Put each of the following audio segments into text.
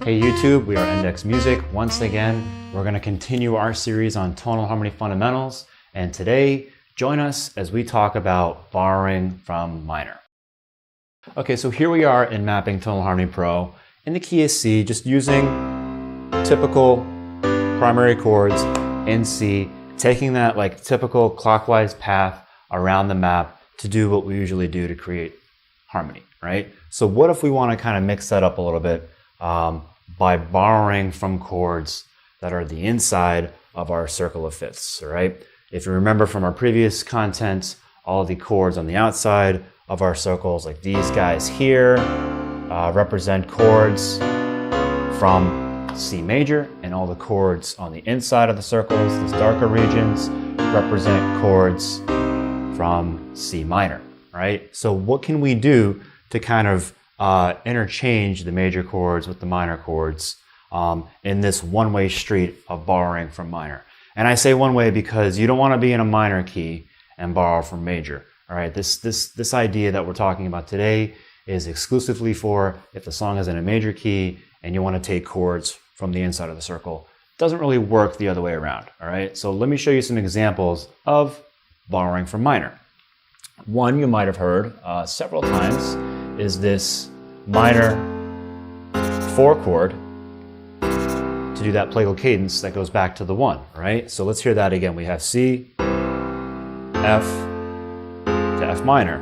Hey YouTube, we are Index Music. Once again, we're going to continue our series on tonal harmony fundamentals, and today, join us as we talk about borrowing from minor. Okay, so here we are in Mapping Tonal Harmony Pro. In the key is C, just using typical primary chords in C, taking that like typical clockwise path around the map to do what we usually do to create harmony, right? So what if we want to kind of mix that up a little bit by borrowing from chords that are the inside of our circle of fifths, right? If you remember from our previous content, all of the chords on the outside of our circles, like these guys here, represent chords from C major, and all the chords on the inside of the circles, these darker regions, represent chords from C minor, right? So what can we do to kind of interchange the major chords with the minor chords in this one-way street of borrowing from minor? And I say one way because you don't want to be in a minor key and borrow from major. All right, this idea that we're talking about today is exclusively for if the song is in a major key and you want to take chords from the inside of the circle. It doesn't really work the other way around. All right, so let me show you some examples of borrowing from minor. One you might have heard several times is this minor 4 chord to do that plagal cadence that goes back to the 1, right? So let's hear that again. We have C, F to F minor.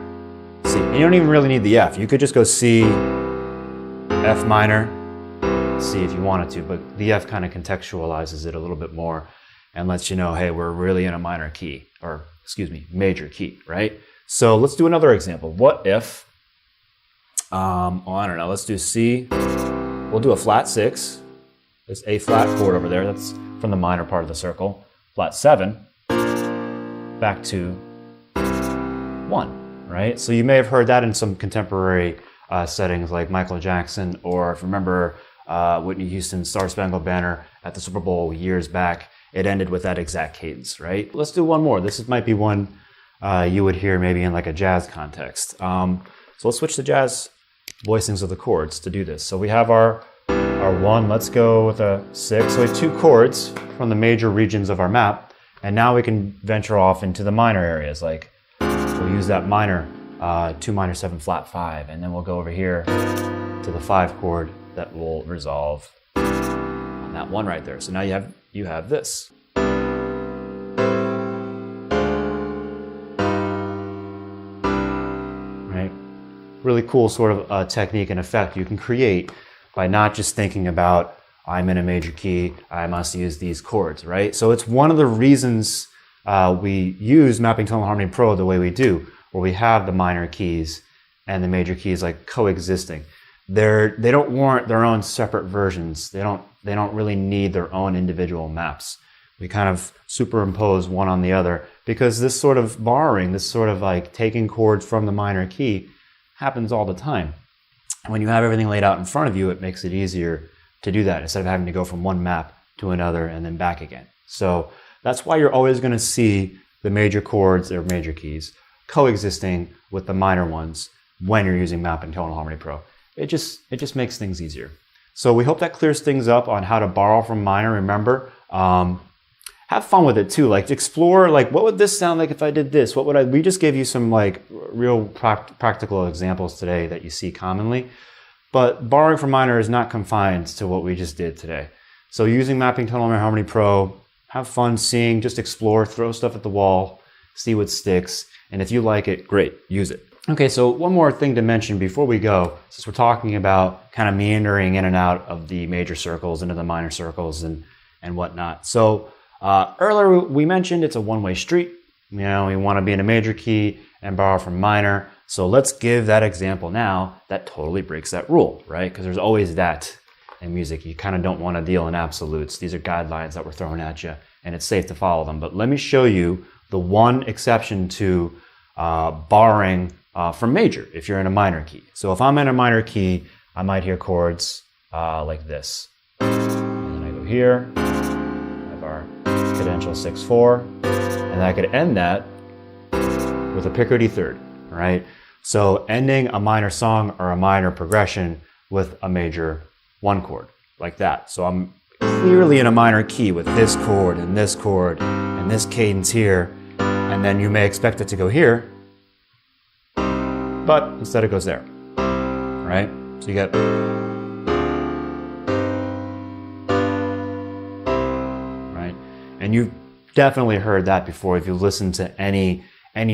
C, and you don't even really need the F. You could just go C, F minor, C if you wanted to, but the F kind of contextualizes it a little bit more and lets you know, hey, we're really in a minor key, or excuse me, major key, right? So let's do another example. What if, I don't know, let's do C. We'll do a flat 6. There's A flat chord over there. That's from the minor part of the circle. Flat 7, back to 1, right? So you may have heard that in some contemporary settings like Michael Jackson, or if you remember Whitney Houston's Star Spangled Banner at the Super Bowl years back, it ended with that exact cadence, right? Let's do one more. This might be one you would hear maybe in like a jazz context. So let's switch to jazz voicings of the chords to do this. So we have our 1, let's go with a 6. So we have 2 chords from the major regions of our map, and now we can venture off into the minor areas. Like we'll use that minor 2 minor 7 flat 5, and then we'll go over here to the 5 chord that will resolve on that 1 right there. So now you have this. Right? Really cool sort of technique and effect you can create by not just thinking about, I'm in a major key, I must use these chords, right? So it's one of the reasons we use Mapping Tonal Harmony Pro the way we do, where we have the minor keys and the major keys like coexisting. They don't warrant their own separate versions. They don't really need their own individual maps. We kind of superimpose one on the other because this sort of borrowing, this sort of like taking chords from the minor key happens all the time. When you have everything laid out in front of you, it makes it easier to do that instead of having to go from one map to another and then back again. So that's why you're always going to see the major chords or major keys coexisting with the minor ones when you're using Mapping Tonal Harmony Pro. It just makes things easier. So we hope that clears things up on how to borrow from minor. Remember, have fun with it too. Like explore, like what would this sound like if I did this? What would we just gave you some like real practical examples today that you see commonly. But borrowing from minor is not confined to what we just did today. So using Mapping Tonal Harmony Pro, have fun seeing, just explore, throw stuff at the wall, see what sticks. And if you like it, great, use it. Okay, so one more thing to mention before we go, since we're talking about kind of meandering in and out of the major circles into the minor circles and whatnot. So earlier we mentioned it's a one-way street. You know, we want to be in a major key and borrow from minor. So let's give that example now that totally breaks that rule, right? Because there's always that in music. You kind of don't want to deal in absolutes. These are guidelines that we're throwing at you, and it's safe to follow them. But let me show you the one exception to borrowing from major if you're in a minor key. So if I'm in a minor key, I might hear chords like this. And then I go here, I have our cadential 6/4, and I could end that with a Picardy third, right? So ending a minor song or a minor progression with a major 1 chord, like that. So I'm clearly in a minor key with this chord and this cadence here, and then you may expect it to go here, but instead it goes there, right? So you get, right? And you've definitely heard that before if you listen to any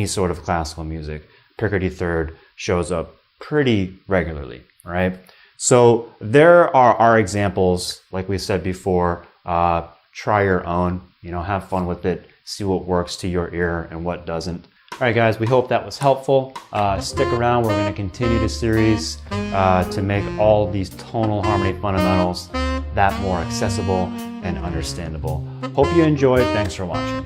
sort of classical music. Picardy third shows up pretty regularly, right? So there are our examples, like we said before. Try your own, have fun with it, see what works to your ear and what doesn't. All right, guys, we hope that was helpful. Stick around. We're going to continue the series to make all these tonal harmony fundamentals that more accessible and understandable. Hope you enjoyed. Thanks for watching.